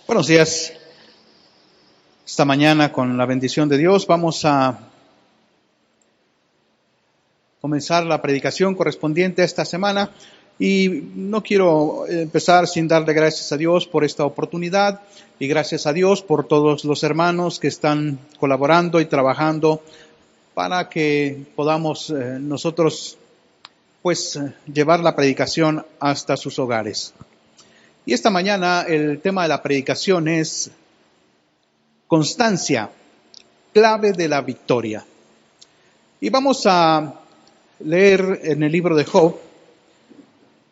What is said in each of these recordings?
Buenos días. Esta mañana, con la bendición de Dios, vamos a comenzar la predicación correspondiente a esta semana. Y no quiero empezar sin darle gracias a Dios por esta oportunidad y gracias a Dios por todos los hermanos que están colaborando y trabajando para que podamos nosotros llevar la predicación hasta sus hogares. Y esta mañana el tema de la predicación es constancia, clave de la victoria. Y vamos a leer en el libro de Job,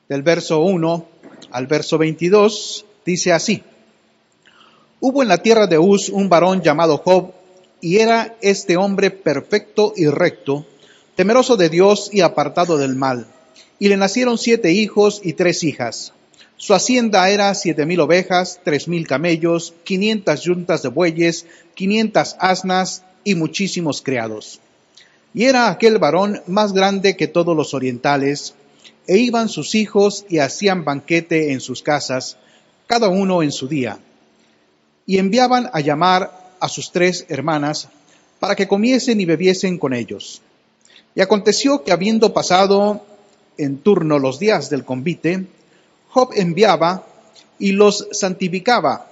del verso 1 al verso 22, dice así: Hubo en la tierra de Uz un varón llamado Job, y era este hombre perfecto y recto, temeroso de Dios y apartado del mal. Y le nacieron 7 hijos y 3 hijas. Su hacienda era 7,000 ovejas, 3,000 camellos, 500 yuntas de bueyes, 500 asnas y muchísimos criados. Y era aquel varón más grande que todos los orientales, e iban sus hijos y hacían banquete en sus casas, cada uno en su día. Y enviaban a llamar a sus 3 hermanas, para que comiesen y bebiesen con ellos. Y aconteció que habiendo pasado en turno los días del convite, Job enviaba y los santificaba,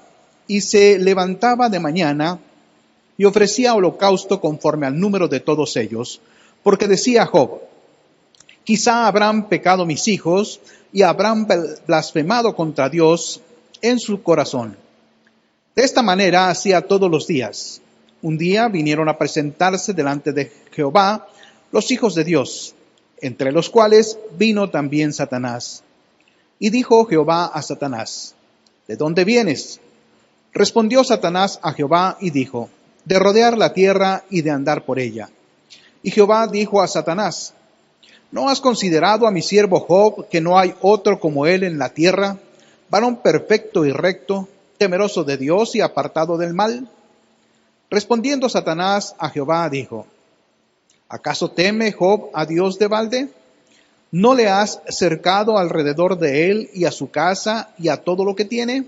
y se levantaba de mañana y ofrecía holocausto conforme al número de todos ellos, porque decía Job: quizá habrán pecado mis hijos y habrán blasfemado contra Dios en su corazón. De esta manera hacía todos los días. Un día vinieron a presentarse delante de Jehová los hijos de Dios, entre los cuales vino también Satanás. Y dijo Jehová a Satanás: ¿de dónde vienes? Respondió Satanás a Jehová y dijo: de rodear la tierra y de andar por ella. Y Jehová dijo a Satanás: ¿no has considerado a mi siervo Job, que no hay otro como él en la tierra, varón perfecto y recto, temeroso de Dios y apartado del mal? Respondiendo Satanás a Jehová dijo: ¿acaso teme Job a Dios de balde? ¿No le has cercado alrededor de él y a su casa y a todo lo que tiene?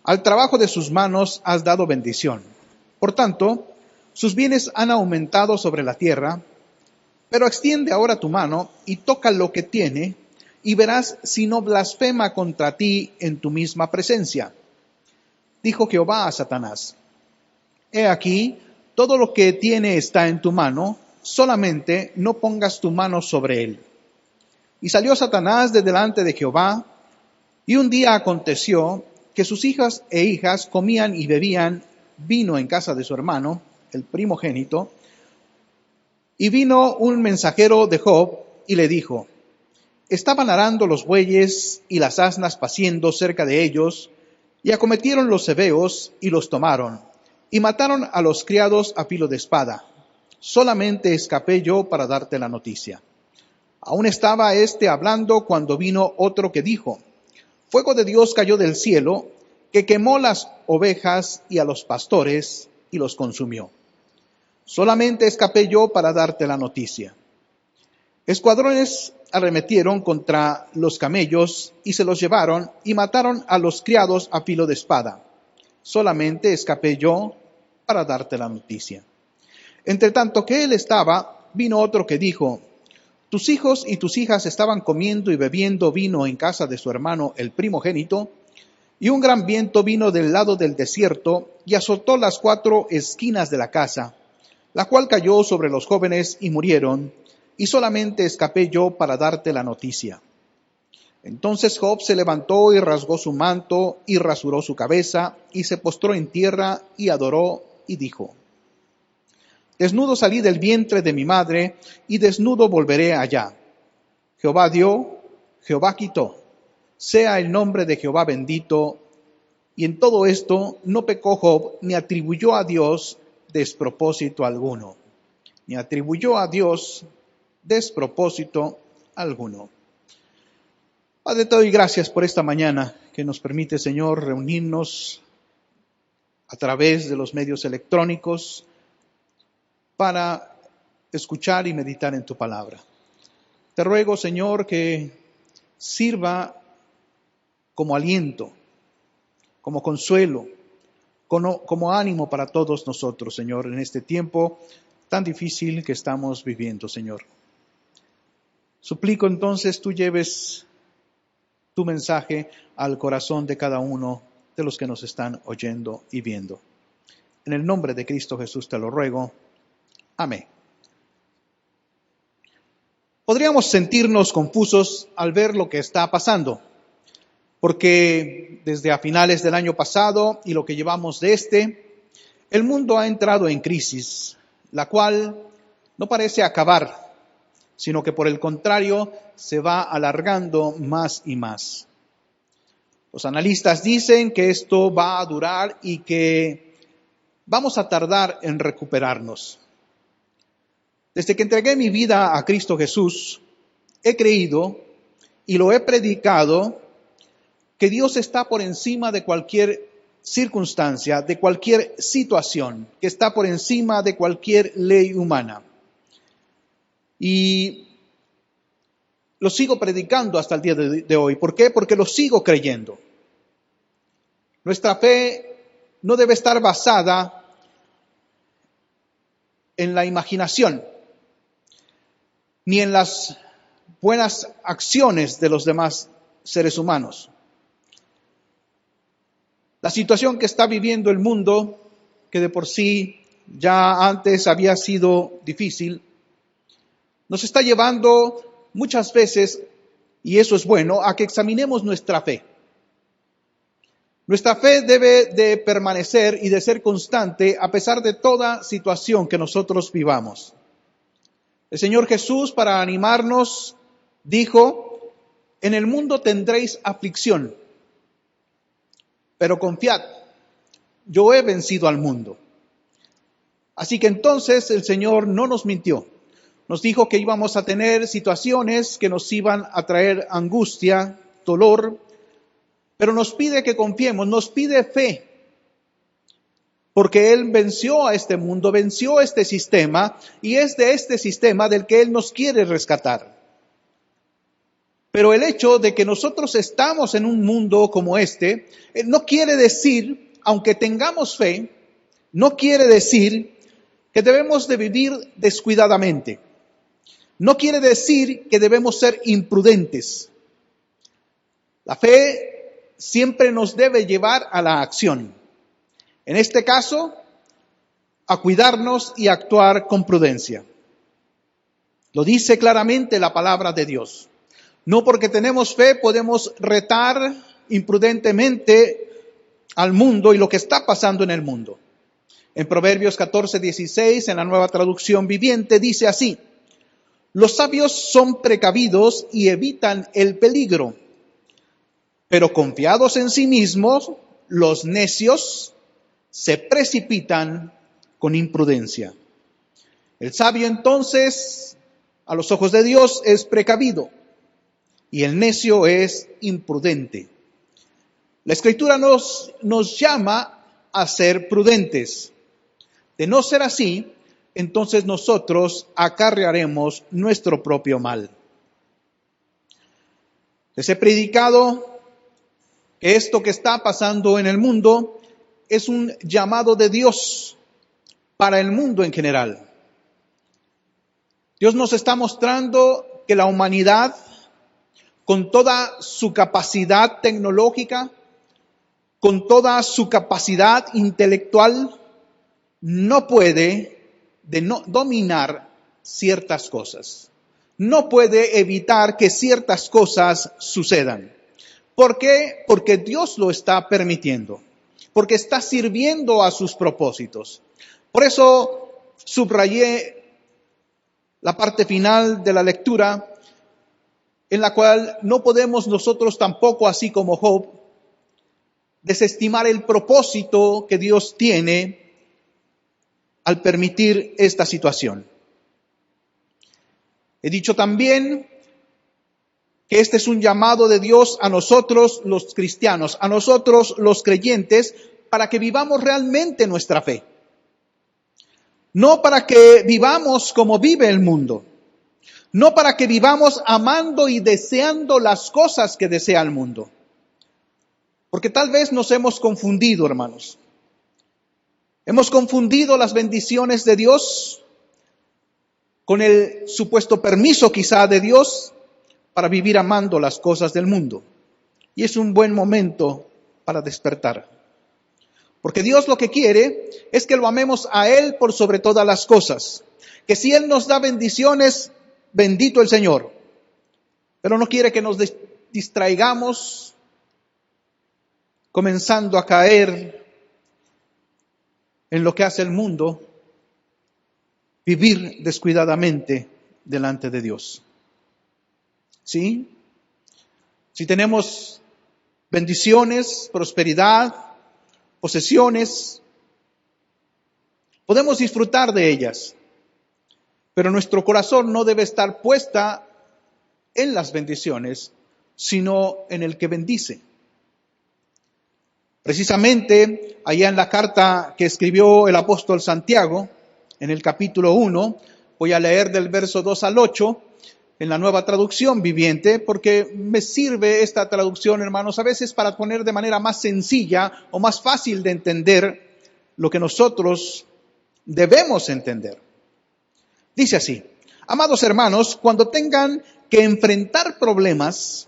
Al trabajo de sus manos has dado bendición. Por tanto, sus bienes han aumentado sobre la tierra. Pero extiende ahora tu mano y toca lo que tiene, y verás si no blasfema contra ti en tu misma presencia. Dijo Jehová a Satanás: he aquí, todo lo que tiene está en tu mano, solamente no pongas tu mano sobre él. Y salió Satanás de delante de Jehová, y un día aconteció que sus hijas e hijas comían y bebían vino en casa de su hermano, el primogénito. Y vino un mensajero de Job y le dijo: estaban arando los bueyes y las asnas paciendo cerca de ellos, y acometieron los heveos y los tomaron, y mataron a los criados a filo de espada. Solamente escapé yo para darte la noticia. Aún estaba éste hablando cuando vino otro que dijo: fuego de Dios cayó del cielo, que quemó las ovejas y a los pastores y los consumió. Solamente escapé yo para darte la noticia. Escuadrones arremetieron contra los camellos y se los llevaron y mataron a los criados a filo de espada. Solamente escapé yo para darte la noticia. Entre tanto que él estaba, vino otro que dijo: tus hijos y tus hijas estaban comiendo y bebiendo vino en casa de su hermano el primogénito, y un gran viento vino del lado del desierto y azotó las 4 esquinas de la casa, la cual cayó sobre los jóvenes y murieron, y solamente escapé yo para darte la noticia. Entonces Job se levantó y rasgó su manto y rasuró su cabeza y se postró en tierra y adoró y dijo: desnudo salí del vientre de mi madre y desnudo volveré allá. Jehová dio, Jehová quitó. Sea el nombre de Jehová bendito. Y en todo esto no pecó Job ni atribuyó a Dios despropósito alguno. Ni atribuyó a Dios despropósito alguno. Padre, te doy gracias por esta mañana que nos permite, Señor, reunirnos a través de los medios electrónicos para escuchar y meditar en tu palabra. Te ruego, Señor, que sirva como aliento como consuelo, como ánimo para todos nosotros, Señor, en este tiempo tan difícil que estamos viviendo, Señor. Suplico entonces tú lleves tu mensaje al corazón de cada uno de los que nos están oyendo y viendo. En el nombre de Cristo Jesús te lo ruego. Amén. Podríamos sentirnos confusos al ver lo que está pasando, porque desde a finales del año pasado y lo que llevamos de el mundo ha entrado en crisis, la cual no parece acabar, sino que por el contrario se va alargando más y más. Los analistas dicen que esto va a durar y que vamos a tardar en recuperarnos. Desde que entregué mi vida a Cristo Jesús, he creído y lo he predicado que Dios está por encima de cualquier circunstancia, de cualquier situación, que está por encima de cualquier ley humana. Y lo sigo predicando hasta el día de hoy. ¿Por qué? Porque lo sigo creyendo. Nuestra fe no debe estar basada en la imaginación, ni en las buenas acciones de los demás seres humanos. La situación que está viviendo el mundo, que de por sí ya antes había sido difícil, nos está llevando muchas veces, y eso es bueno, a que examinemos nuestra fe. Nuestra fe debe de permanecer y de ser constante a pesar de toda situación que nosotros vivamos. El Señor Jesús, para animarnos, dijo: en el mundo tendréis aflicción, pero confiad, yo he vencido al mundo. Así que entonces el Señor no nos mintió. Nos dijo que íbamos a tener situaciones que nos iban a traer angustia, dolor, pero nos pide que confiemos, nos pide fe, porque Él venció a este mundo, venció este sistema, y es de este sistema del que Él nos quiere rescatar. Pero el hecho de que nosotros estamos en un mundo como no quiere decir, aunque tengamos fe, no quiere decir que debemos de vivir descuidadamente. No quiere decir que debemos ser imprudentes. La fe siempre nos debe llevar a la acción. En este caso, a cuidarnos y actuar con prudencia. Lo dice claramente la palabra de Dios. No porque tenemos fe podemos retar imprudentemente al mundo y lo que está pasando en el mundo. En Proverbios 14:16, en la Nueva Traducción Viviente, dice así: los sabios son precavidos y evitan el peligro, pero confiados en sí mismos, los necios se precipitan con imprudencia. El sabio entonces, a los ojos de Dios, es precavido y el necio es imprudente. La Escritura nos llama a ser prudentes. De no ser así, entonces nosotros acarrearemos nuestro propio mal. Les he predicado que esto que está pasando en el mundo es un llamado de Dios para el mundo en general. Dios nos está mostrando que la humanidad, con toda su capacidad tecnológica, con toda su capacidad intelectual, no puede dominar ciertas cosas. No puede evitar que ciertas cosas sucedan. ¿Por qué? Porque Dios lo está permitiendo. Porque está sirviendo a sus propósitos. Por eso subrayé la parte final de la lectura, en la cual no podemos nosotros tampoco, así como Job, desestimar el propósito que Dios tiene al permitir esta situación. He dicho también que este es un llamado de Dios a nosotros los cristianos, a nosotros los creyentes, para que vivamos realmente nuestra fe. No para que vivamos como vive el mundo. No para que vivamos amando y deseando las cosas que desea el mundo. Porque tal vez nos hemos confundido, hermanos. Hemos confundido las bendiciones de Dios con el supuesto permiso quizá de Dios para vivir amando las cosas del mundo. Y es un buen momento para despertar. Porque Dios lo que quiere es que lo amemos a Él por sobre todas las cosas. Que si Él nos da bendiciones, bendito el Señor. Pero no quiere que nos distraigamos comenzando a caer en lo que hace el mundo, vivir descuidadamente delante de Dios. ¿Sí? Si tenemos bendiciones, prosperidad, posesiones, podemos disfrutar de ellas, pero nuestro corazón no debe estar puesta en las bendiciones, sino en el que bendice. Precisamente, allá en la carta que escribió el apóstol Santiago, en el capítulo 1, voy a leer del verso 2 al 8, en la Nueva Traducción Viviente, porque me sirve esta traducción, hermanos, a veces para poner de manera más sencilla o más fácil de entender lo que nosotros debemos entender. Dice así: amados hermanos, cuando tengan que enfrentar problemas,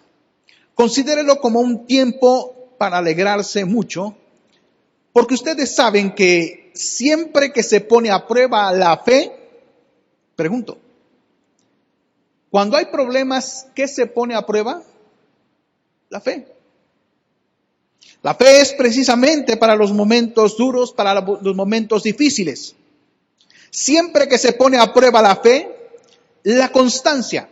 considérenlo como un tiempo para alegrarse mucho, porque ustedes saben que siempre que se pone a prueba la fe, pregunto, cuando hay problemas, ¿qué se pone a prueba? La fe. La fe es precisamente para los momentos duros, para los momentos difíciles. Siempre que se pone a prueba la fe, la constancia.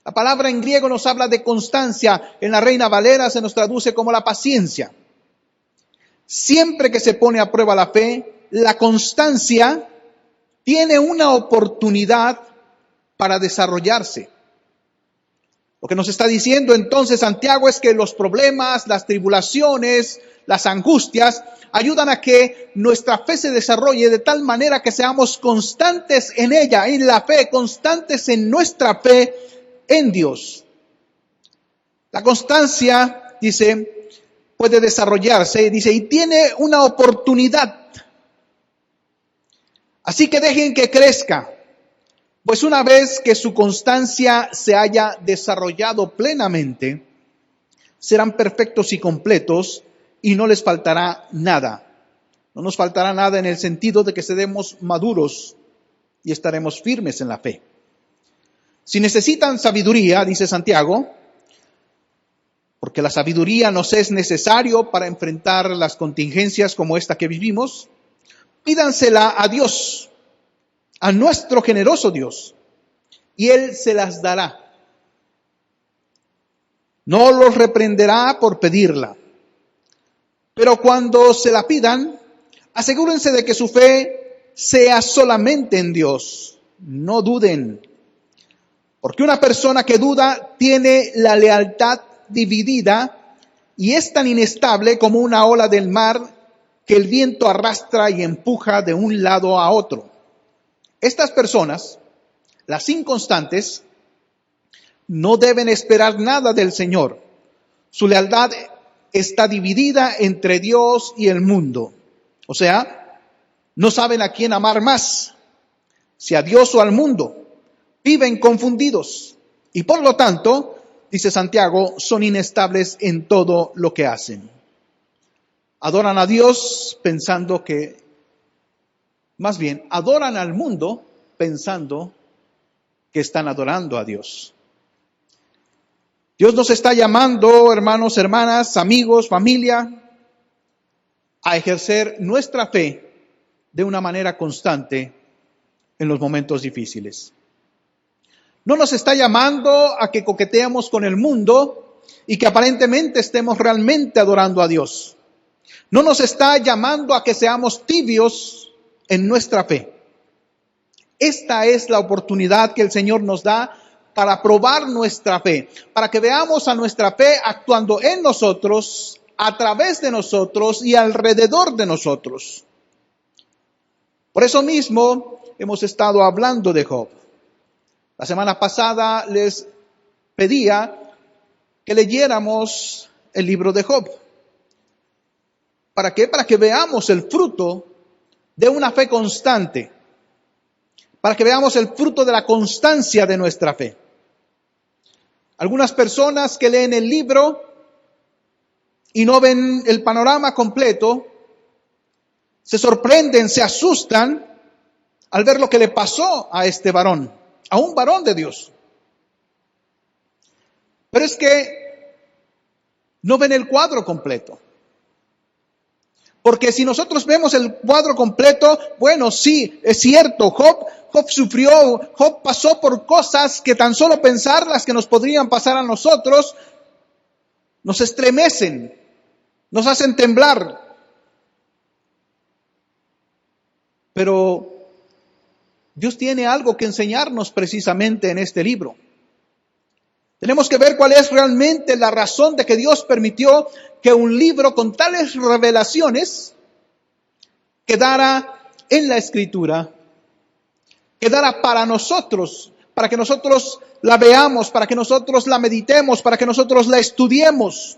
La palabra en griego nos habla de constancia, en la Reina Valera se nos traduce como la paciencia. Siempre que se pone a prueba la fe, la constancia tiene una oportunidad para desarrollarse. Lo que nos está diciendo entonces Santiago es que los problemas, las tribulaciones, las angustias ayudan a que nuestra fe se desarrolle de tal manera que seamos constantes en ella, en la fe, constantes en nuestra fe en Dios. La constancia, dice, puede desarrollarse, dice, y tiene una oportunidad. Así que dejen que crezca. Pues una vez que su constancia se haya desarrollado plenamente, serán perfectos y completos y no les faltará nada. No nos faltará nada en el sentido de que seremos maduros y estaremos firmes en la fe. Si necesitan sabiduría, dice Santiago, porque la sabiduría nos es necesario para enfrentar las contingencias como esta que vivimos, pídansela a Dios, a nuestro generoso Dios, y Él se las dará. No los reprenderá por pedirla, pero cuando se la pidan, asegúrense de que su fe sea solamente en Dios. No duden, porque una persona que duda tiene la lealtad dividida y es tan inestable como una ola del mar que el viento arrastra y empuja de un lado a otro. Estas personas, las inconstantes, no deben esperar nada del Señor. Su lealtad está dividida entre Dios y el mundo. O sea, no saben a quién amar más, si a Dios o al mundo. Viven confundidos y por lo tanto, dice Santiago, son inestables en todo lo que hacen. Adoran a Dios pensando que, más bien, adoran al mundo pensando que están adorando a Dios. Dios nos está llamando, hermanos, hermanas, amigos, familia, a ejercer nuestra fe de una manera constante en los momentos difíciles. No nos está llamando a que coqueteemos con el mundo y que aparentemente estemos realmente adorando a Dios. No nos está llamando a que seamos tibios en nuestra fe. Esta es la oportunidad que el Señor nos da para probar nuestra fe, para que veamos a nuestra fe actuando en nosotros, a través de nosotros y alrededor de nosotros. Por eso mismo hemos estado hablando de Job. La semana pasada les pedía que leyéramos el libro de Job. ¿Para qué? Para que veamos el fruto de una fe constante. Para que veamos el fruto de la constancia de nuestra fe. Algunas personas que leen el libro y no ven el panorama completo, se sorprenden, se asustan al ver lo que le pasó a este varón, a un varón de Dios. Pero es que no ven el cuadro completo. Porque si nosotros vemos el cuadro completo, bueno, sí, es cierto, Job sufrió, Job pasó por cosas que tan solo pensarlas que nos podrían pasar a nosotros, nos estremecen, nos hacen temblar. Pero Dios tiene algo que enseñarnos precisamente en este libro. Tenemos que ver cuál es realmente la razón de que Dios permitió que un libro con tales revelaciones quedara en la Escritura, quedara para nosotros, para que nosotros la veamos, para que nosotros la meditemos, para que nosotros la estudiemos.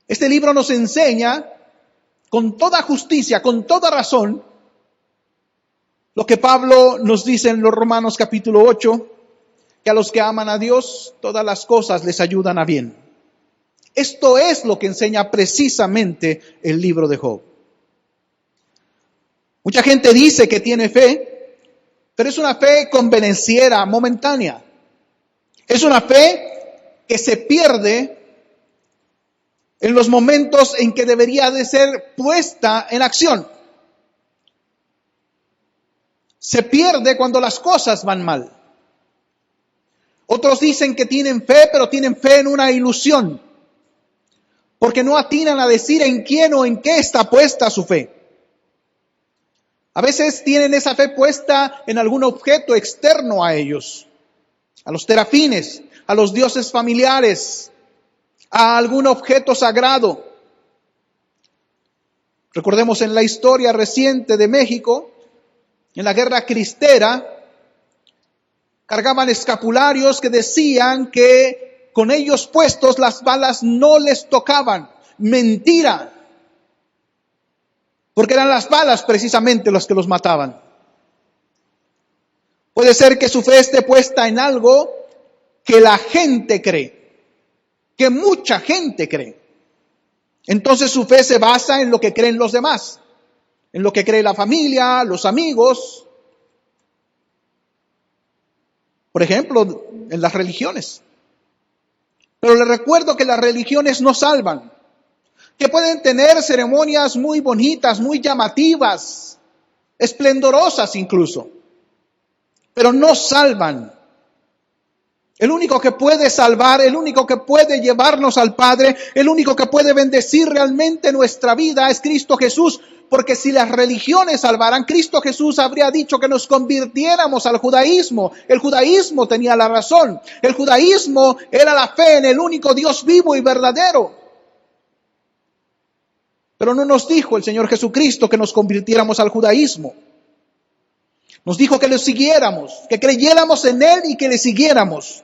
Este libro nos enseña con toda justicia, con toda razón, lo que Pablo nos dice en los Romanos capítulo 8, que a los que aman a Dios, todas las cosas les ayudan a bien. Esto es lo que enseña precisamente el libro de Job. Mucha gente dice que tiene fe, pero es una fe convenenciera, momentánea. Es una fe que se pierde en los momentos en que debería de ser puesta en acción. Se pierde cuando las cosas van mal. Otros dicen que tienen fe, pero tienen fe en una ilusión, porque no atinan a decir en quién o en qué está puesta su fe. A veces tienen esa fe puesta en algún objeto externo a ellos, a los terafines, a los dioses familiares, a algún objeto sagrado. Recordemos en la historia reciente de México, en la guerra cristera, cargaban escapularios que decían que con ellos puestos las balas no les tocaban. Mentira. Porque eran las balas precisamente las que los mataban. Puede ser que su fe esté puesta en algo que la gente cree, que mucha gente cree. Entonces su fe se basa en lo que creen los demás, en lo que cree la familia, los amigos. Por ejemplo, en las religiones. Pero les recuerdo que las religiones no salvan. Que pueden tener ceremonias muy bonitas, muy llamativas, esplendorosas incluso. Pero no salvan. El único que puede salvar, el único que puede llevarnos al Padre, el único que puede bendecir realmente nuestra vida es Cristo Jesús. Porque si las religiones salvaran, Cristo Jesús habría dicho que nos convirtiéramos al judaísmo. El judaísmo tenía la razón. El judaísmo era la fe en el único Dios vivo y verdadero. Pero no nos dijo el Señor Jesucristo que nos convirtiéramos al judaísmo. Nos dijo que lo siguiéramos, que creyéramos en Él y que le siguiéramos.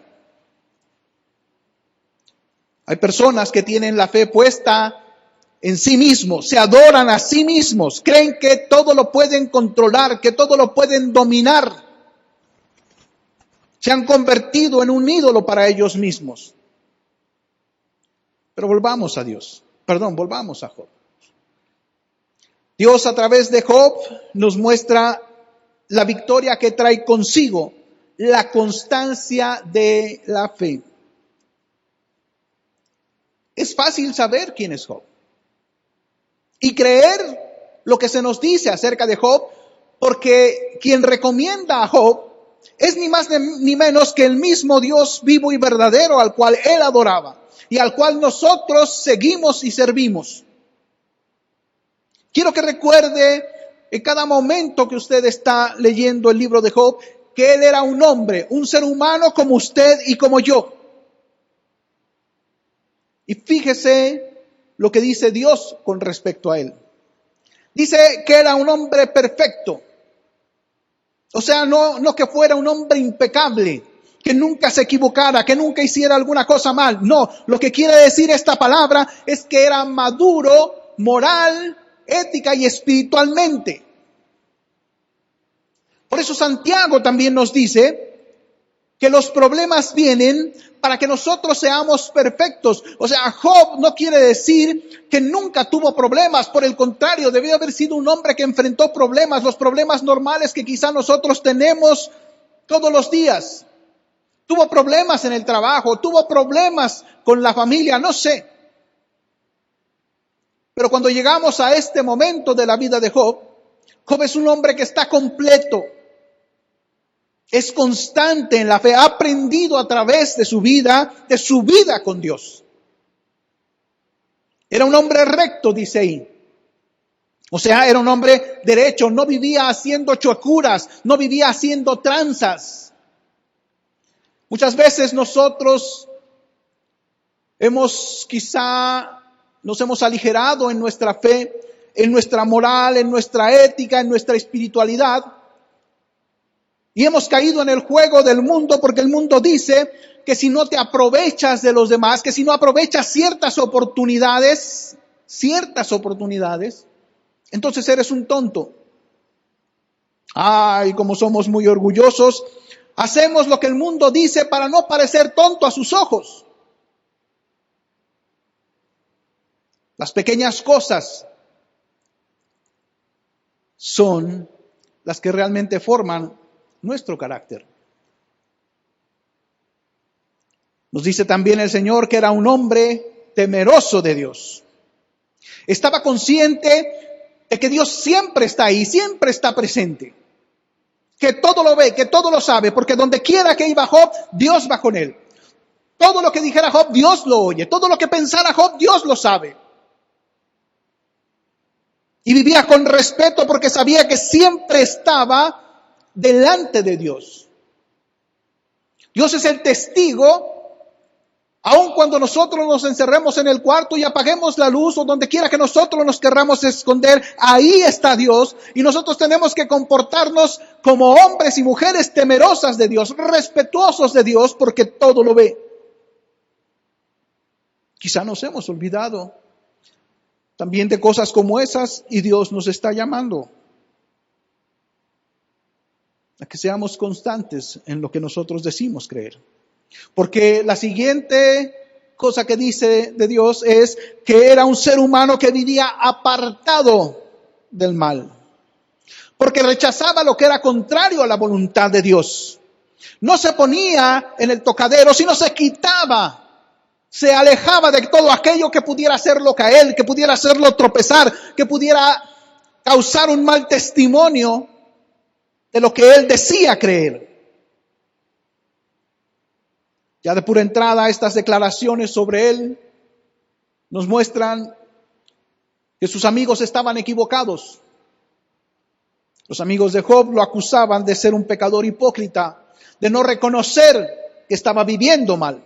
Hay personas que tienen la fe puesta en sí mismos, se adoran a sí mismos, creen que todo lo pueden controlar, que todo lo pueden dominar. Se han convertido en un ídolo para ellos mismos. Pero volvamos a Job. Dios a través de Job nos muestra la victoria que trae consigo la constancia de la fe. Es fácil saber quién es Job y creer lo que se nos dice acerca de Job, porque quien recomienda a Job es ni más ni menos que el mismo Dios vivo y verdadero al cual él adoraba y al cual nosotros seguimos y servimos. Quiero que recuerde en cada momento que usted está leyendo el libro de Job que él era un hombre, un ser humano como usted y como yo. Y fíjese lo que dice Dios con respecto a él. Dice que era un hombre perfecto. O sea, no que fuera un hombre impecable, que nunca se equivocara, que nunca hiciera alguna cosa mal. No, lo que quiere decir esta palabra es que era maduro, moral, ética y espiritualmente. Por eso Santiago también nos dice que los problemas vienen para que nosotros seamos perfectos. O sea, Job no quiere decir que nunca tuvo problemas. Por el contrario, debió haber sido un hombre que enfrentó problemas, los problemas normales que quizá nosotros tenemos todos los días. Tuvo problemas en el trabajo, tuvo problemas con la familia, no sé. Pero cuando llegamos a este momento de la vida de Job, Job es un hombre que está completo. Es constante en la fe, ha aprendido a través de su vida con Dios. Era un hombre recto, dice ahí. O sea, era un hombre derecho, no vivía haciendo chocuras, no vivía haciendo tranzas. Muchas veces nosotros nos hemos aligerado en nuestra fe, en nuestra moral, en nuestra ética, en nuestra espiritualidad. Y hemos caído en el juego del mundo porque el mundo dice que si no te aprovechas de los demás, que si no aprovechas ciertas oportunidades, entonces eres un tonto. Ay, como somos muy orgullosos, hacemos lo que el mundo dice para no parecer tonto a sus ojos. Las pequeñas cosas son las que realmente forman nuestro carácter. Nos dice también el Señor que era un hombre temeroso de Dios. Estaba consciente de que Dios siempre está ahí, siempre está presente. Que todo lo ve, que todo lo sabe, porque donde quiera que iba Job, Dios va con él. Todo lo que dijera Job, Dios lo oye. Todo lo que pensara Job, Dios lo sabe. Y vivía con respeto porque sabía que siempre estaba delante de Dios. Dios es el testigo, aun cuando nosotros nos encerremos en el cuarto y apaguemos la luz o donde quiera que nosotros nos querramos esconder, ahí está Dios y nosotros tenemos que comportarnos como hombres y mujeres temerosas de Dios, respetuosos de Dios porque todo lo ve. Quizá nos hemos olvidado también de cosas como esas y Dios nos está llamando a que seamos constantes en lo que nosotros decimos creer. Porque la siguiente cosa que dice de Dios es que era un ser humano que vivía apartado del mal. Porque rechazaba lo que era contrario a la voluntad de Dios. No se ponía en el tocadero, sino se quitaba. Se alejaba de todo aquello que pudiera hacerlo caer, que pudiera hacerlo tropezar, que pudiera causar un mal testimonio de lo que él decía creer. Ya de pura entrada, estas declaraciones sobre él nos muestran que sus amigos estaban equivocados. Los amigos de Job lo acusaban de ser un pecador hipócrita, de no reconocer que estaba viviendo mal.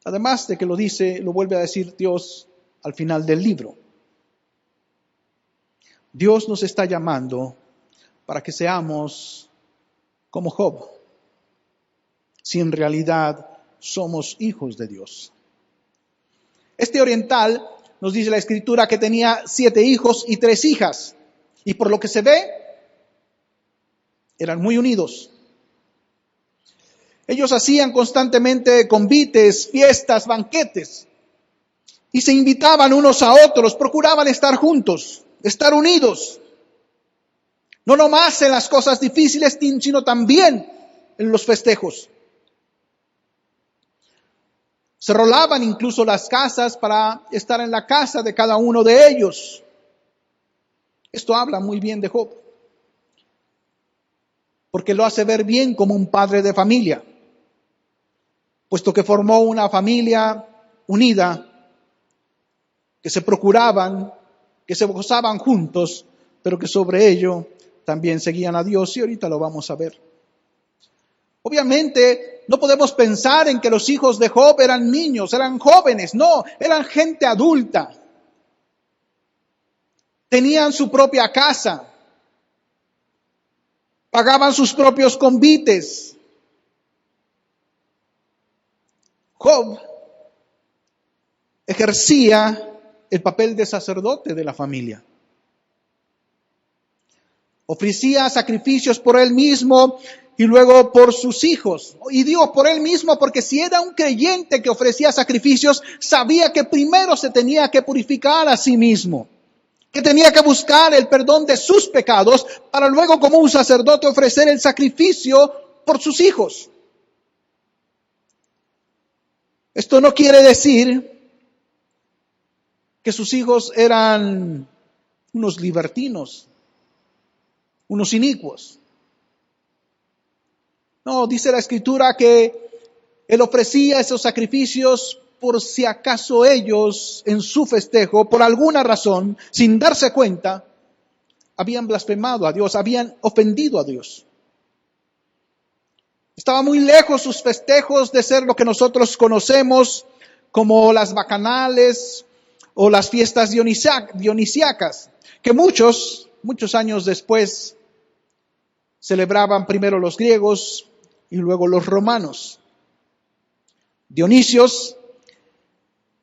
Además de que lo vuelve a decir Dios al final del libro. Dios nos está llamando para que seamos como Job, si en realidad somos hijos de Dios. Este oriental nos dice la Escritura que tenía 7 hijos y 3 hijas, y por lo que se ve, eran muy unidos. Ellos hacían constantemente convites, fiestas, banquetes, y se invitaban unos a otros, procuraban estar juntos, estar unidos. No nomás en las cosas difíciles, sino también en los festejos. Se rolaban incluso las casas para estar en la casa de cada uno de ellos. Esto habla muy bien de Job, porque lo hace ver bien como un padre de familia, puesto que formó una familia unida, que se procuraban, que se gozaban juntos, pero que sobre ello también seguían a Dios, y ahorita lo vamos a ver. Obviamente, no podemos pensar en que los hijos de Job eran niños, eran jóvenes, no, eran gente adulta. Tenían su propia casa. pagaban sus propios convites. Job ejercía el papel de sacerdote de la familia. Ofrecía sacrificios por él mismo y luego por sus hijos. Y digo por él mismo porque si era un creyente que ofrecía sacrificios, sabía que primero se tenía que purificar a sí mismo, que tenía que buscar el perdón de sus pecados para luego como un sacerdote ofrecer el sacrificio por sus hijos. Esto no quiere decir que sus hijos eran unos libertinos, unos inicuos. No, dice la Escritura que él ofrecía esos sacrificios por si acaso ellos en su festejo, por alguna razón, sin darse cuenta, habían blasfemado a Dios, habían ofendido a Dios. Estaba muy lejos sus festejos de ser lo que nosotros conocemos como las bacanales o las fiestas dionisíacas, que muchos años después celebraban primero los griegos y luego los romanos. Dionisios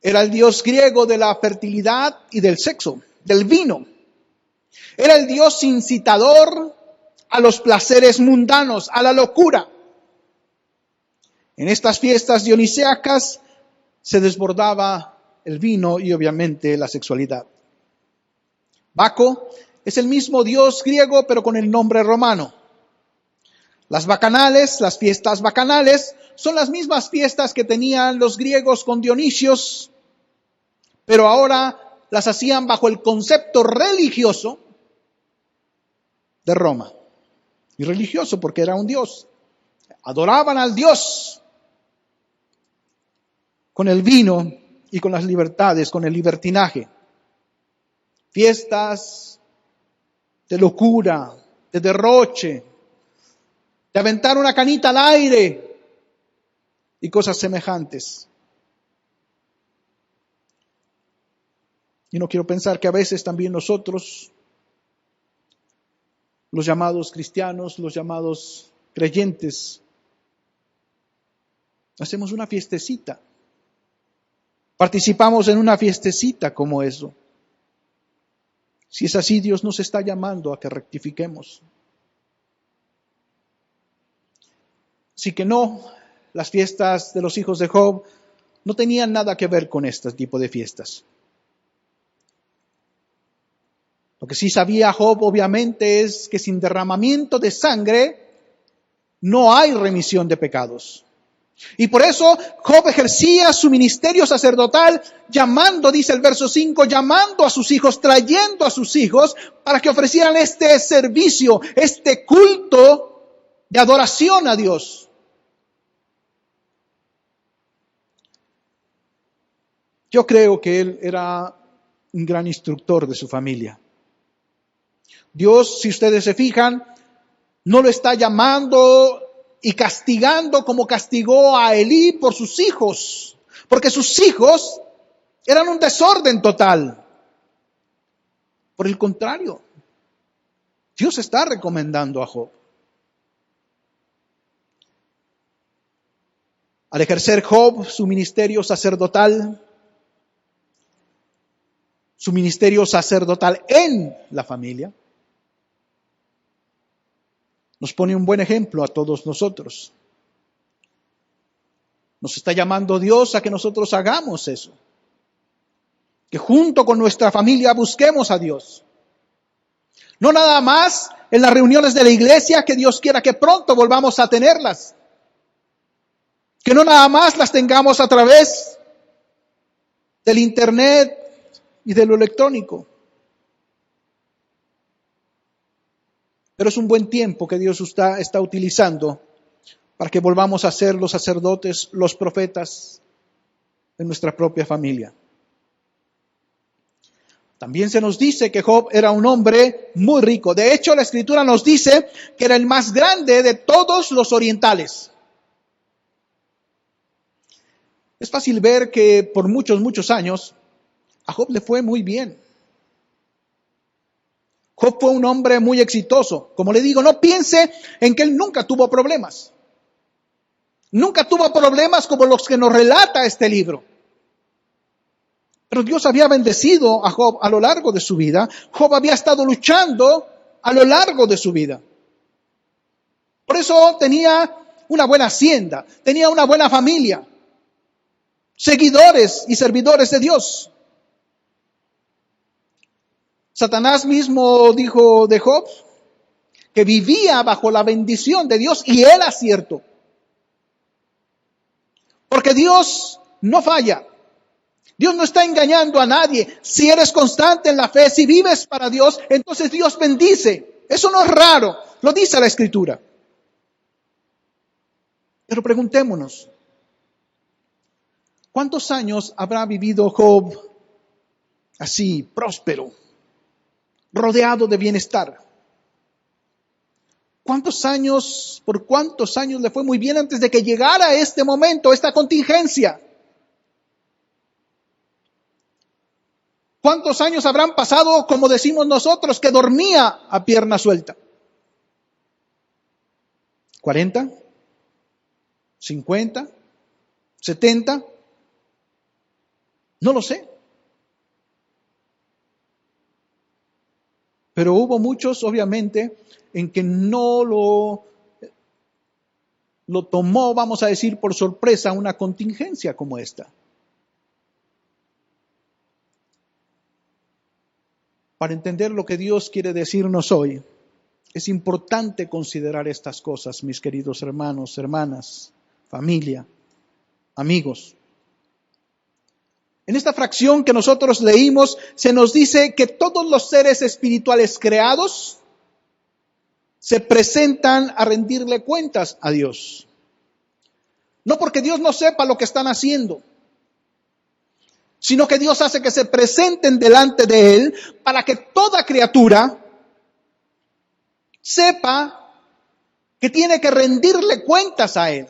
era el dios griego de la fertilidad y del sexo, del vino. Era el dios incitador a los placeres mundanos, a la locura. En estas fiestas dionisíacas se desbordaba el vino y obviamente la sexualidad. Baco es el mismo dios griego pero con el nombre romano. Las bacanales, las fiestas bacanales, son las mismas fiestas que tenían los griegos con Dionisios, pero ahora las hacían bajo el concepto religioso de Roma. Y religioso porque era un dios. Adoraban al dios con el vino y con las libertades, con el libertinaje. Fiestas de locura, de derroche, de aventar una canita al aire y cosas semejantes. Y no quiero pensar que a veces también nosotros, los llamados cristianos, los llamados creyentes, hacemos una fiestecita. Participamos en una fiestecita como eso. Si es así, Dios nos está llamando a que rectifiquemos. Así que no, las fiestas de los hijos de Job no tenían nada que ver con este tipo de fiestas. Lo que sí sabía Job, obviamente, es que sin derramamiento de sangre no hay remisión de pecados. Y por eso Job ejercía su ministerio sacerdotal llamando, dice el verso 5, llamando a sus hijos, trayendo a sus hijos para que ofrecieran este servicio, este culto de adoración a Dios. Yo creo que él era un gran instructor de su familia. Dios, si ustedes se fijan, no lo está llamando y castigando como castigó a Elí por sus hijos, porque sus hijos eran un desorden total. Por el contrario, Dios está recomendando a Job. Al ejercer Job su ministerio sacerdotal en la familia, nos pone un buen ejemplo a todos nosotros. Nos está llamando Dios a que nosotros hagamos eso. Que junto con nuestra familia busquemos a Dios. No nada más en las reuniones de la iglesia, que Dios quiera que pronto volvamos a tenerlas. Que no nada más las tengamos a través del internet y de lo electrónico. Pero es un buen tiempo que Dios está utilizando para que volvamos a ser los sacerdotes, los profetas de nuestra propia familia. También se nos dice que Job era un hombre muy rico. De hecho, la Escritura nos dice que era el más grande de todos los orientales. Es fácil ver que por muchos años a Job le fue muy bien. Job fue un hombre muy exitoso. Como le digo, no piense en que él nunca tuvo problemas. Nunca tuvo problemas como los que nos relata este libro. Pero Dios había bendecido a Job a lo largo de su vida. Job había estado luchando a lo largo de su vida. Por eso tenía una buena hacienda, tenía una buena familia, seguidores y servidores de Dios. Satanás mismo dijo de Job que vivía bajo la bendición de Dios y era cierto. Porque Dios no falla. Dios no está engañando a nadie. Si eres constante en la fe, si vives para Dios, entonces Dios bendice. Eso no es raro, lo dice la Escritura. Pero preguntémonos, ¿cuántos años habrá vivido Job así, próspero, rodeado de bienestar? ¿Por cuántos años le fue muy bien antes de que llegara este momento, esta contingencia? ¿Cuántos años habrán pasado, como decimos nosotros, que dormía a pierna suelta? ¿40? ¿50? ¿70? No lo sé. Pero hubo muchos, obviamente, en que no lo tomó, vamos a decir, por sorpresa una contingencia como esta. Para entender lo que Dios quiere decirnos hoy, es importante considerar estas cosas, mis queridos hermanos, hermanas, familia, amigos. En esta fracción que nosotros leímos, se nos dice que todos los seres espirituales creados se presentan a rendirle cuentas a Dios. No porque Dios no sepa lo que están haciendo, sino que Dios hace que se presenten delante de Él para que toda criatura sepa que tiene que rendirle cuentas a Él.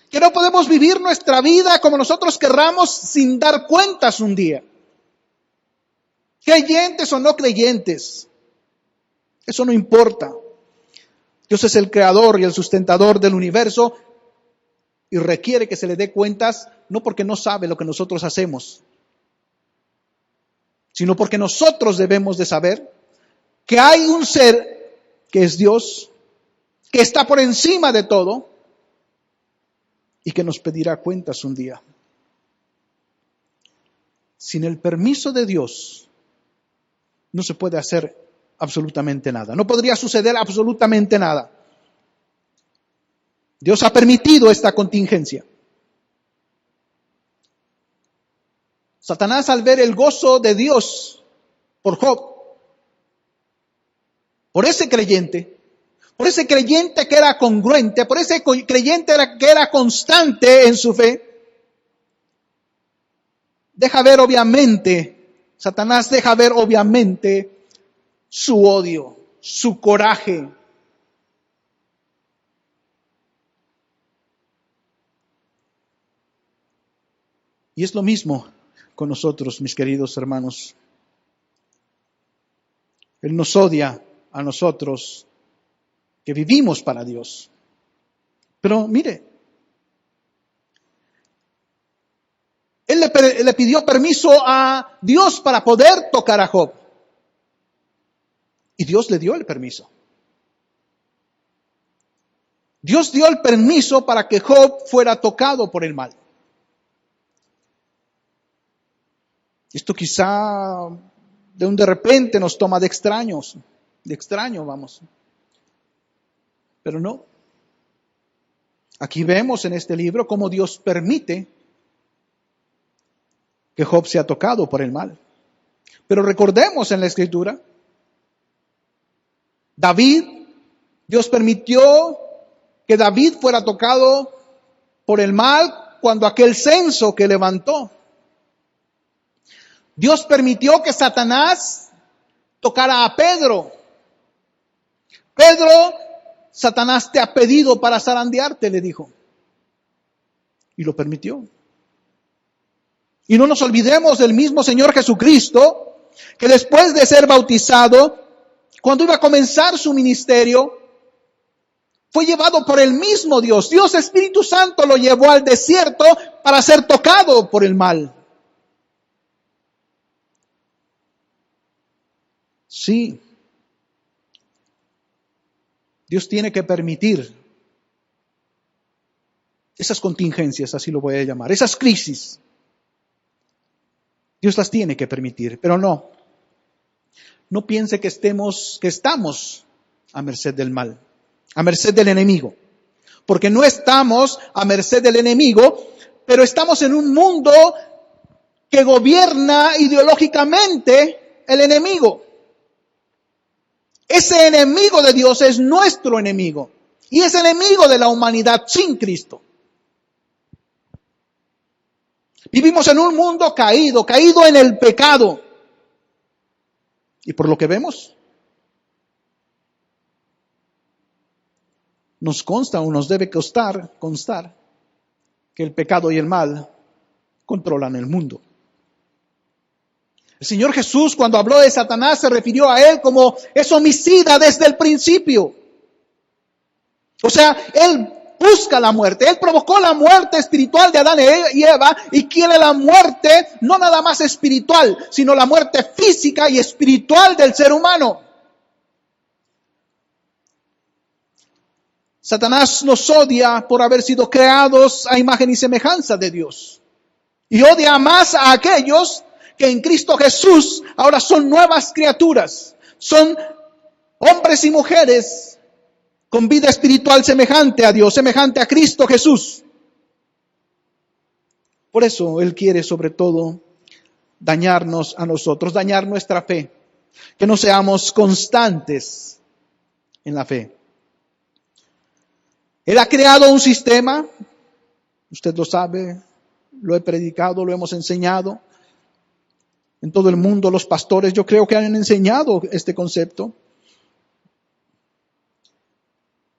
Que no podemos vivir nuestra vida como nosotros querramos sin dar cuentas un día. Creyentes o no creyentes, eso no importa. Dios es el creador y el sustentador del universo y requiere que se le dé cuentas no porque no sabe lo que nosotros hacemos, sino porque nosotros debemos de saber que hay un ser que es Dios, que está por encima de todo y que nos pedirá cuentas un día. Sin el permiso de Dios no se puede hacer absolutamente nada. No podría suceder absolutamente nada. Dios ha permitido esta contingencia. Satanás, al ver el gozo de Dios por Job, por ese creyente que era congruente, por ese creyente que era constante en su fe, Satanás deja ver obviamente su odio, su coraje. Y es lo mismo con nosotros, mis queridos hermanos. Él nos odia a nosotros que vivimos para Dios. Pero mire, Él le pidió permiso a Dios para poder tocar a Job. Y Dios le dio el permiso. Dios dio el permiso para que Job fuera tocado por el mal. Esto quizá de repente nos toma de extraño, vamos. Pero no. Aquí vemos en este libro cómo Dios permite que Job sea tocado por el mal. Pero recordemos en la Escritura, Dios permitió que David fuera tocado por el mal cuando aquel censo que levantó. Dios permitió que Satanás tocara a Pedro. Pedro, Satanás te ha pedido para zarandearte, le dijo. Y lo permitió. Y no nos olvidemos del mismo Señor Jesucristo, que después de ser bautizado, cuando iba a comenzar su ministerio, fue llevado por el mismo Dios. Dios Espíritu Santo lo llevó al desierto para ser tocado por el mal. Sí, Dios tiene que permitir esas contingencias, así lo voy a llamar, esas crisis. Dios las tiene que permitir, pero no piense que estamos a merced del mal, a merced del enemigo, porque no estamos a merced del enemigo, pero estamos en un mundo que gobierna ideológicamente el enemigo. Ese enemigo de Dios es nuestro enemigo y es enemigo de la humanidad sin Cristo. Vivimos en un mundo caído en el pecado. Y por lo que vemos, nos consta o nos debe constar que el pecado y el mal controlan el mundo. El Señor Jesús, cuando habló de Satanás, se refirió a él como es homicida desde el principio. O sea, él busca la muerte. Él provocó la muerte espiritual de Adán y Eva y quiere la muerte no nada más espiritual, sino la muerte física y espiritual del ser humano. Satanás nos odia por haber sido creados a imagen y semejanza de Dios. Y odia más a aquellos que en Cristo Jesús ahora son nuevas criaturas. Son hombres y mujeres con vida espiritual semejante a Dios, semejante a Cristo Jesús. Por eso Él quiere sobre todo dañarnos a nosotros, dañar nuestra fe, que no seamos constantes en la fe. Él ha creado un sistema, usted lo sabe, lo he predicado, lo hemos enseñado. En todo el mundo los pastores yo creo que han enseñado este concepto.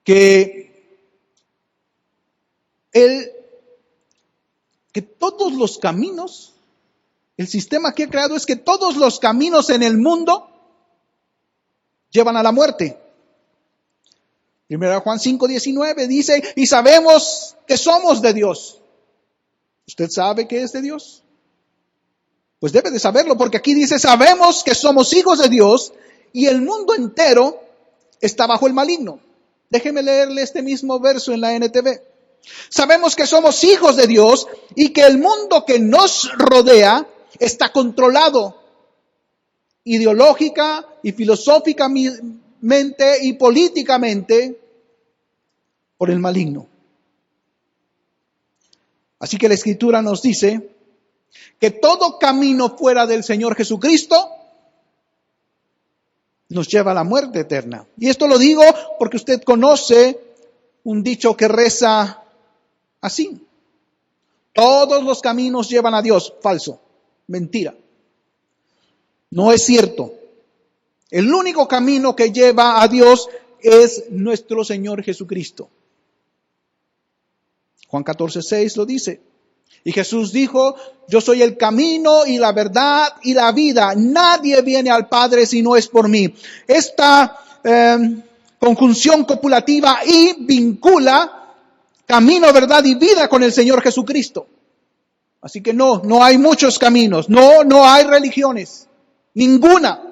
Que todos los caminos, el sistema que ha creado es que todos los caminos en el mundo llevan a la muerte. 1 Juan 5:19 dice, y sabemos que somos de Dios. ¿Usted sabe que es de Dios? Pues debe de saberlo, porque aquí dice, sabemos que somos hijos de Dios y el mundo entero está bajo el maligno. Déjeme leerle este mismo verso en la NTV. Sabemos que somos hijos de Dios y que el mundo que nos rodea está controlado ideológica y filosóficamente y políticamente por el maligno. Así que la Escritura nos dice que todo camino fuera del Señor Jesucristo nos lleva a la muerte eterna. Y esto lo digo porque usted conoce un dicho que reza así. Todos los caminos llevan a Dios. Falso, mentira. No es cierto. El único camino que lleva a Dios es nuestro Señor Jesucristo. Juan 14:6 lo dice. Y Jesús dijo, yo soy el camino y la verdad y la vida. Nadie viene al Padre si no es por mí. Esta conjunción copulativa y vincula camino, verdad y vida con el Señor Jesucristo. Así que no hay muchos caminos. No hay religiones. Ninguna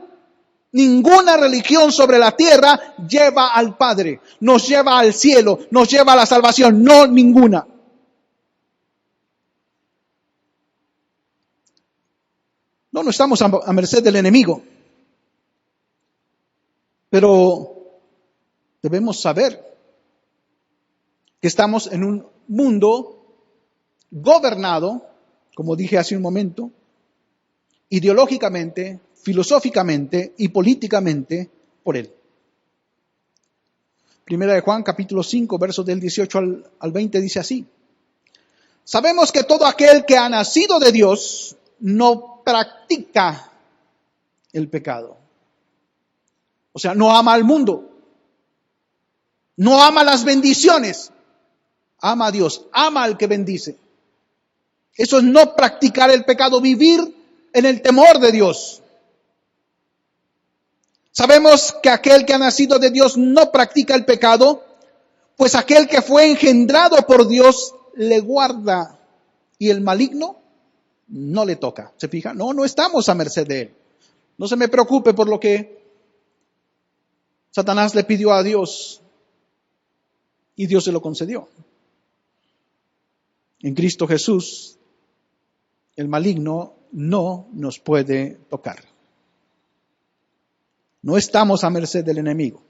religión sobre la tierra lleva al Padre. Nos lleva al cielo. Nos lleva a la salvación. No, ninguna. No estamos a merced del enemigo. Pero debemos saber que estamos en un mundo gobernado, como dije hace un momento, ideológicamente, filosóficamente y políticamente por él. Primera de Juan, capítulo 5, versos del 18 al 20, dice así. Sabemos que todo aquel que ha nacido de Dios no practica el pecado. O sea, no ama al mundo. No ama las bendiciones. Ama a Dios. Ama al que bendice. Eso es no practicar el pecado, vivir en el temor de Dios. Sabemos que aquel que ha nacido de Dios no practica el pecado, pues aquel que fue engendrado por Dios le guarda y el maligno no le toca. ¿Se fija? No estamos a merced de él. No se me preocupe por lo que Satanás le pidió a Dios y Dios se lo concedió. En Cristo Jesús, el maligno no nos puede tocar. No estamos a merced del enemigo.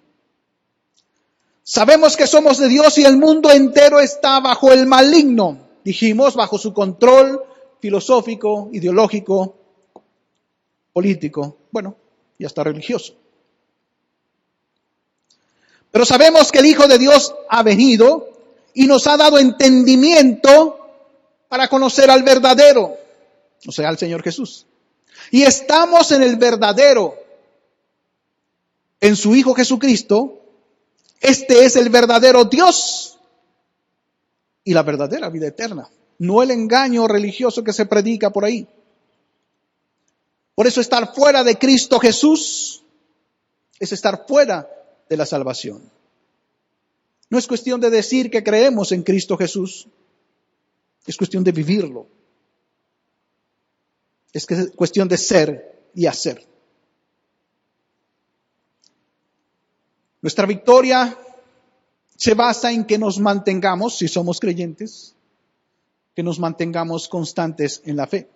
Sabemos que somos de Dios y el mundo entero está bajo el maligno. Dijimos, bajo su control filosófico, ideológico, político, bueno, y hasta religioso. Pero sabemos que el Hijo de Dios ha venido y nos ha dado entendimiento para conocer al verdadero, o sea, al Señor Jesús. Y estamos en el verdadero, en su Hijo Jesucristo. Este es el verdadero Dios y la verdadera vida eterna, no el engaño religioso que se predica por ahí. Por eso estar fuera de Cristo Jesús es estar fuera de la salvación. No es cuestión de decir que creemos en Cristo Jesús, es cuestión de vivirlo. Es cuestión de ser y hacer. Nuestra victoria se basa en que nos mantengamos, si somos creyentes, que nos mantengamos constantes en la fe.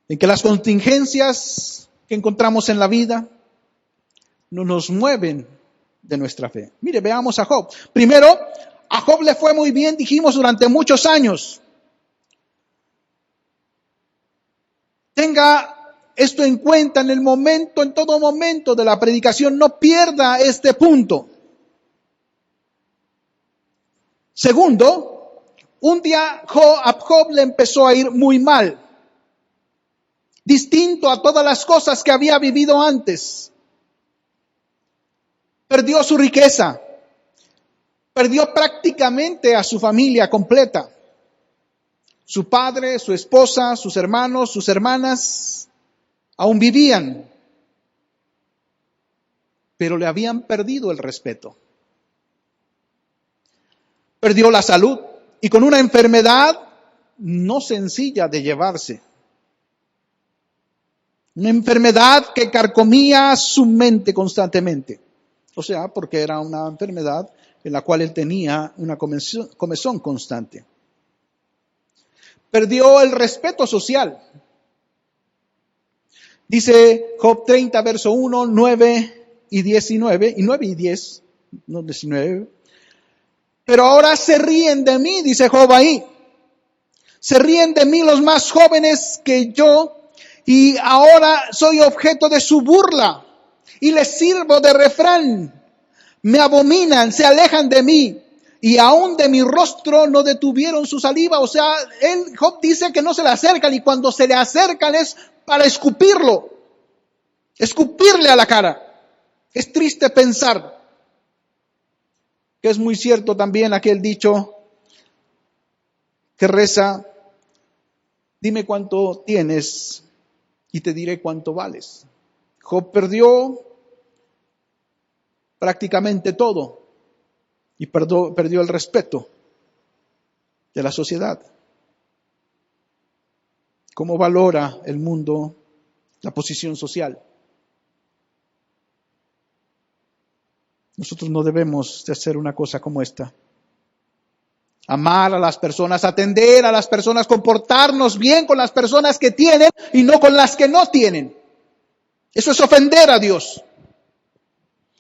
En que las contingencias que encontramos en la vida no nos mueven de nuestra fe. Mire, veamos a Job. Primero, a Job le fue muy bien, dijimos, durante muchos años. Tenga esto en cuenta en todo momento de la predicación, no pierda este punto. Segundo, un día a Job le empezó a ir muy mal, distinto a todas las cosas que había vivido antes. Perdió su riqueza, perdió prácticamente a su familia completa. Su padre, su esposa, sus hermanos, sus hermanas aún vivían, pero le habían perdido el respeto. Perdió la salud y con una enfermedad no sencilla de llevarse. Una enfermedad que carcomía su mente constantemente. O sea, porque era una enfermedad en la cual él tenía una comezón constante. Perdió el respeto social. Dice Job 30, verso 1, 9 y 19, y 9 y 10, no 19. Pero ahora se ríen de mí, dice Job ahí. Se ríen de mí los más jóvenes que yo, y ahora soy objeto de su burla, y les sirvo de refrán. Me abominan, se alejan de mí, y aún de mi rostro no detuvieron su saliva. O sea, Job dice que no se le acercan, y cuando se le acercan es para escupirlo, escupirle a la cara. Es triste pensar que es muy cierto también aquel dicho que reza: dime cuánto tienes y te diré cuánto vales. Job perdió prácticamente todo y perdió el respeto de la sociedad. ¿Cómo valora el mundo la posición social? Nosotros no debemos de hacer una cosa como esta. Amar a las personas, atender a las personas, comportarnos bien con las personas que tienen y no con las que no tienen. Eso es ofender a Dios.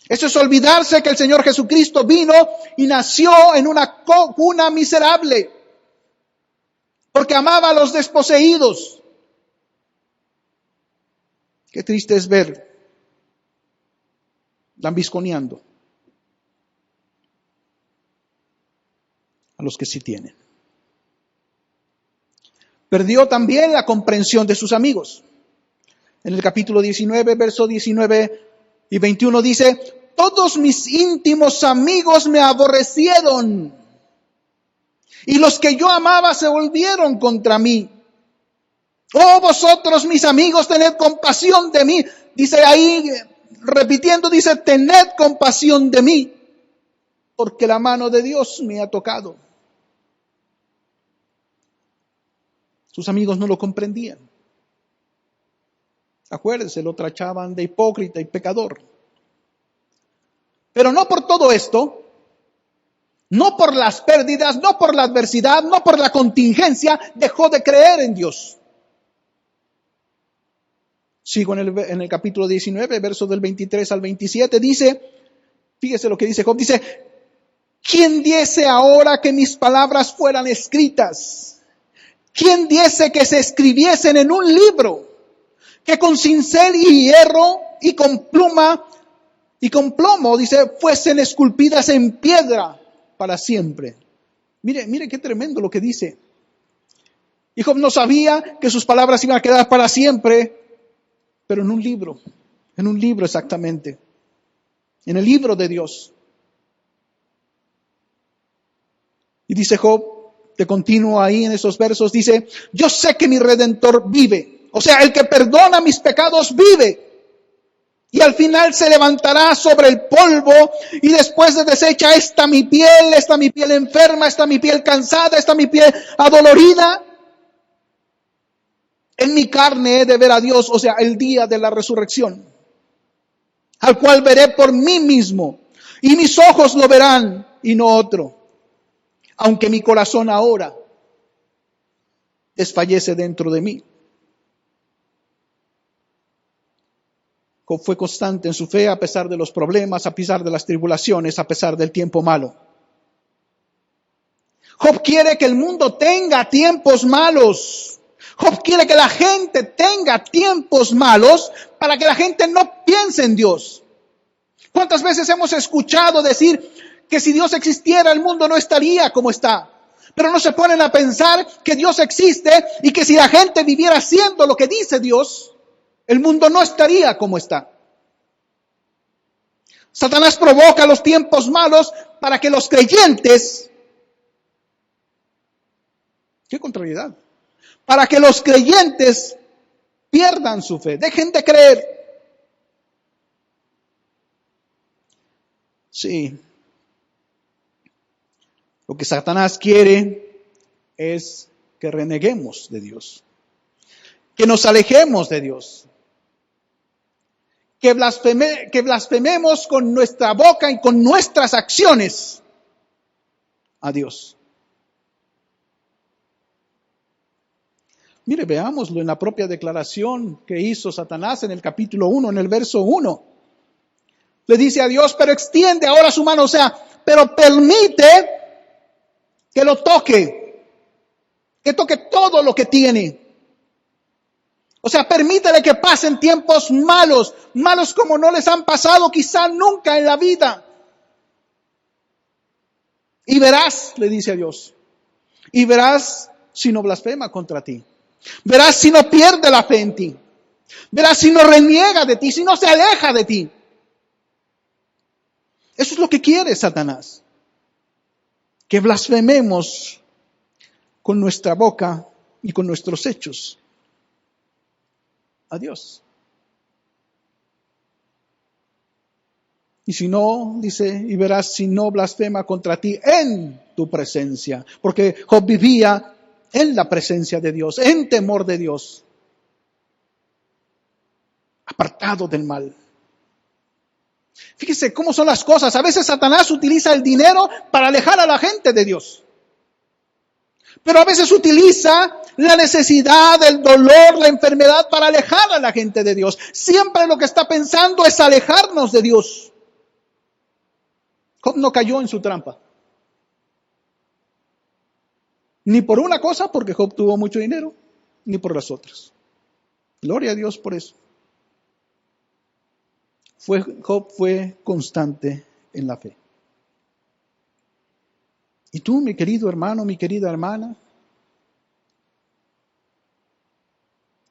Eso es olvidarse que el Señor Jesucristo vino y nació en una cuna miserable, porque amaba a los desposeídos. Qué triste es ver lambisconeando a los que sí tienen. Perdió también la comprensión de sus amigos. En el capítulo 19, verso 19 y 21 dice: todos mis íntimos amigos me aborrecieron, y los que yo amaba se volvieron contra mí. Oh, vosotros mis amigos, tened compasión de mí. Dice ahí, repitiendo, dice, tened compasión de mí, porque la mano de Dios me ha tocado. Sus amigos no lo comprendían. Acuérdense, lo tachaban de hipócrita y pecador. Pero no por todo esto, no por las pérdidas, no por la adversidad, no por la contingencia, dejó de creer en Dios. Sigo en el capítulo 19, versos del 23 al 27, dice, fíjese lo que dice Job, dice, ¿quién diese ahora que mis palabras fueran escritas? ¿Quién diese que se escribiesen en un libro? Que con cincel y hierro y con pluma y con plomo, dice, fuesen esculpidas en piedra para siempre. Mire qué tremendo lo que dice. Y Job no sabía que sus palabras iban a quedar para siempre, pero en un libro exactamente, en el libro de Dios. Y dice Job, de continuo ahí en esos versos, dice, yo sé que mi Redentor vive. O sea, el que perdona mis pecados vive. Y al final se levantará sobre el polvo y después de deshecha está mi piel enferma, está mi piel cansada, está mi piel adolorida. En mi carne he de ver a Dios, o sea, el día de la resurrección, al cual veré por mí mismo y mis ojos lo verán y no otro. Aunque mi corazón ahora desfallece dentro de mí. Job fue constante en su fe a pesar de los problemas, a pesar de las tribulaciones, a pesar del tiempo malo. Job quiere que el mundo tenga tiempos malos. Job quiere que la gente tenga tiempos malos para que la gente no piense en Dios. ¿Cuántas veces hemos escuchado decir que si Dios existiera el mundo no estaría como está? Pero no se ponen a pensar que Dios existe y que si la gente viviera haciendo lo que dice Dios, el mundo no estaría como está. Satanás provoca los tiempos malos para que los creyentes, qué contrariedad, para que los creyentes pierdan su fe, dejen de creer. Sí, lo que Satanás quiere es que reneguemos de Dios, que nos alejemos de Dios. Que blasfememos con nuestra boca y con nuestras acciones a Dios. Mire, veámoslo en la propia declaración que hizo Satanás en el capítulo 1, en el verso 1. Le dice a Dios, pero extiende ahora su mano, o sea, pero permite que lo toque, que toque todo lo que tiene. O sea, permítele que pasen tiempos malos, malos como no les han pasado quizá nunca en la vida. Y verás, le dice a Dios, y verás si no blasfema contra ti. Verás si no pierde la fe en ti. Verás si no reniega de ti, si no se aleja de ti. Eso es lo que quiere Satanás. Que blasfememos con nuestra boca y con nuestros hechos a Dios. Y si no, dice, y verás si no blasfema contra ti en tu presencia. Porque Job vivía en la presencia de Dios, en temor de Dios, apartado del mal. Fíjese cómo son las cosas. A veces Satanás utiliza el dinero para alejar a la gente de Dios. Pero a veces utiliza la necesidad, el dolor, la enfermedad para alejar a la gente de Dios. Siempre lo que está pensando es alejarnos de Dios. Job no cayó en su trampa. Ni por una cosa, porque Job tuvo mucho dinero, ni por las otras. Gloria a Dios por eso. Job fue constante en la fe. ¿Y tú, mi querido hermano, mi querida hermana?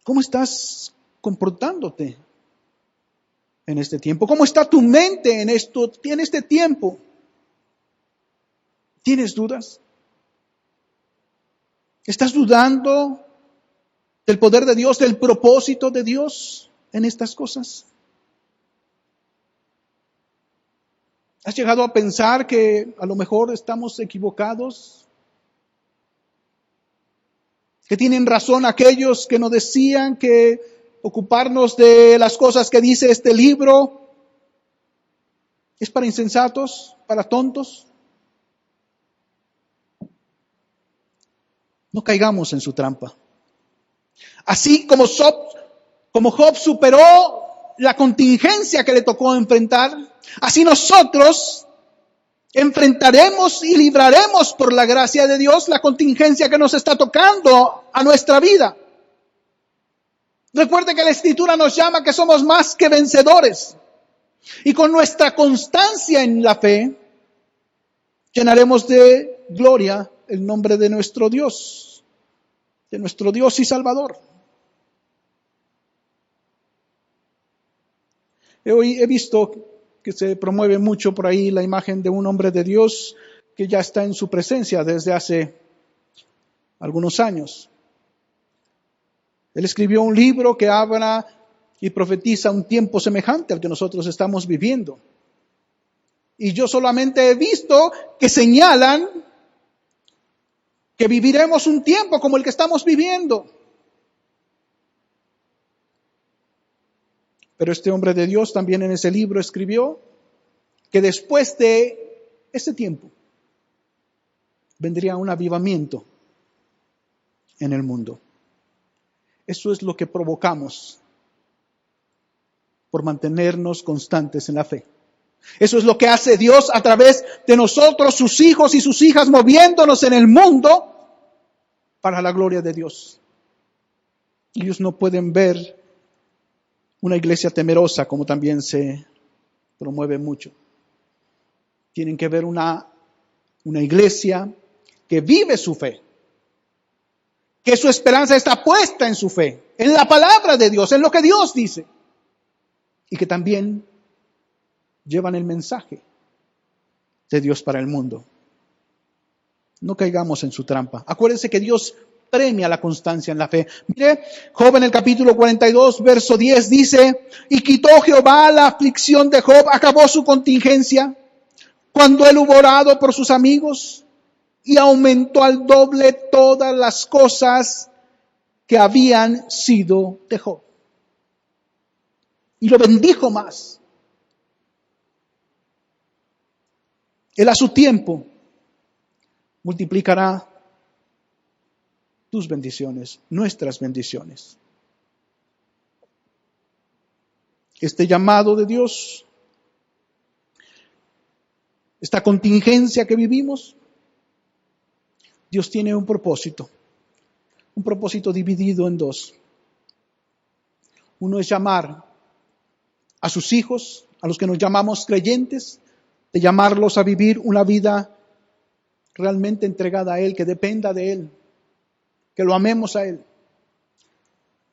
¿Cómo estás comportándote en este tiempo? ¿Cómo está tu mente en este tiempo? ¿Tienes dudas? ¿Estás dudando del poder de Dios, del propósito de Dios en estas cosas? ¿Has llegado a pensar que a lo mejor estamos equivocados? ¿Que tienen razón aquellos que nos decían que ocuparnos de las cosas que dice este libro es para insensatos, para tontos? No caigamos en su trampa. Así como Job superó la contingencia que le tocó enfrentar, así nosotros enfrentaremos y libraremos por la gracia de Dios la contingencia que nos está tocando a nuestra vida. Recuerde que la Escritura nos llama que somos más que vencedores. Y con nuestra constancia en la fe, llenaremos de gloria el nombre de nuestro Dios y Salvador. Hoy he visto que se promueve mucho por ahí la imagen de un hombre de Dios que ya está en su presencia desde hace algunos años. Él escribió un libro que habla y profetiza un tiempo semejante al que nosotros estamos viviendo. Y yo solamente he visto que señalan que viviremos un tiempo como el que estamos viviendo. Pero este hombre de Dios también en ese libro escribió que después de ese tiempo vendría un avivamiento en el mundo. Eso es lo que provocamos por mantenernos constantes en la fe. Eso es lo que hace Dios a través de nosotros, sus hijos y sus hijas, moviéndonos en el mundo para la gloria de Dios. Ellos no pueden ver una iglesia temerosa, como también se promueve mucho. Tienen que ver una iglesia que vive su fe, que su esperanza está puesta en su fe, en la palabra de Dios, en lo que Dios dice, y que también llevan el mensaje de Dios para el mundo. No caigamos en su trampa. Acuérdense que Dios premia la constancia en la fe. Mire, Job en el capítulo 42, verso 10 dice, y quitó Jehová la aflicción de Job, acabó su contingencia, cuando él hubo orado por sus amigos, y aumentó al doble todas las cosas que habían sido de Job. Y lo bendijo más. Él a su tiempo multiplicará tus bendiciones, nuestras bendiciones. Este llamado de Dios, esta contingencia que vivimos, Dios tiene un propósito dividido en dos. Uno es llamar a sus hijos, a los que nos llamamos creyentes, de llamarlos a vivir una vida realmente entregada a Él, que dependa de Él, que lo amemos a Él.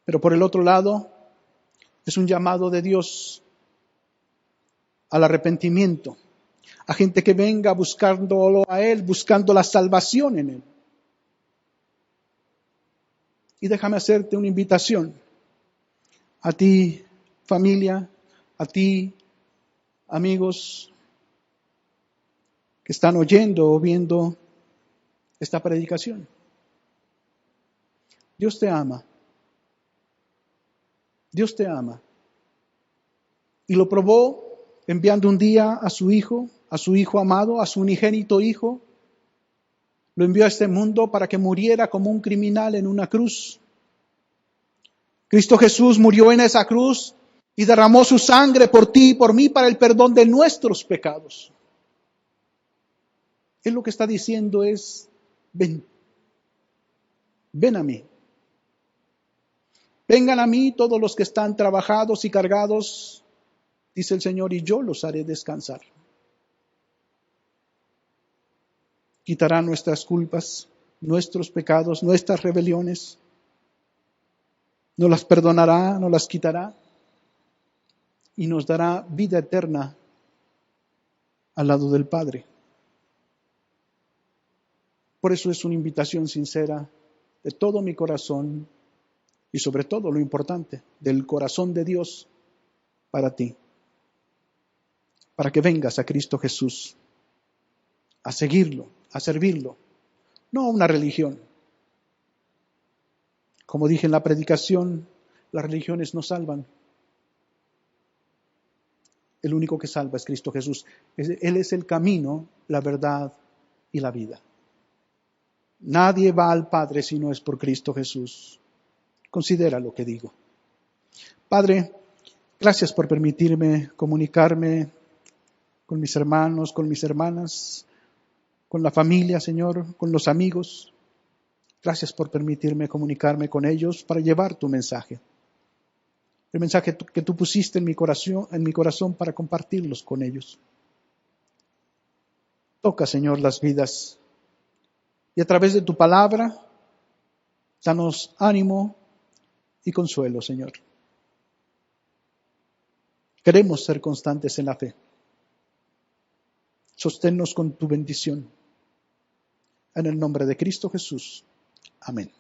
Pero por el otro lado, es un llamado de Dios al arrepentimiento, a gente que venga buscándolo a Él, buscando la salvación en Él. Y déjame hacerte una invitación a ti, familia, a ti, amigos que están oyendo o viendo esta predicación. Dios te ama. Dios te ama. Y lo probó enviando un día a su hijo amado, a su unigénito hijo. Lo envió a este mundo para que muriera como un criminal en una cruz. Cristo Jesús murió en esa cruz y derramó su sangre por ti y por mí para el perdón de nuestros pecados. Él lo que está diciendo es, ven a mí. Vengan a mí todos los que están trabajados y cargados, dice el Señor, y yo los haré descansar. Quitará nuestras culpas, nuestros pecados, nuestras rebeliones. Nos las perdonará, nos las quitará y nos dará vida eterna al lado del Padre. Por eso es una invitación sincera de todo mi corazón y sobre todo lo importante, del corazón de Dios para ti, para que vengas a Cristo Jesús, a seguirlo, a servirlo, no a una religión. Como dije en la predicación, las religiones no salvan. El único que salva es Cristo Jesús. Él es el camino, la verdad y la vida. Nadie va al Padre si no es por Cristo Jesús. Considera lo que digo. Padre, gracias por permitirme comunicarme con mis hermanos, con mis hermanas, con la familia, Señor, con los amigos. Gracias por permitirme comunicarme con ellos para llevar tu mensaje. El mensaje que tú pusiste en mi corazón para compartirlos con ellos. Toca, Señor, las vidas y a través de tu palabra, danos ánimo y consuelo, Señor. Queremos ser constantes en la fe. Sosténnos con tu bendición. En el nombre de Cristo Jesús. Amén.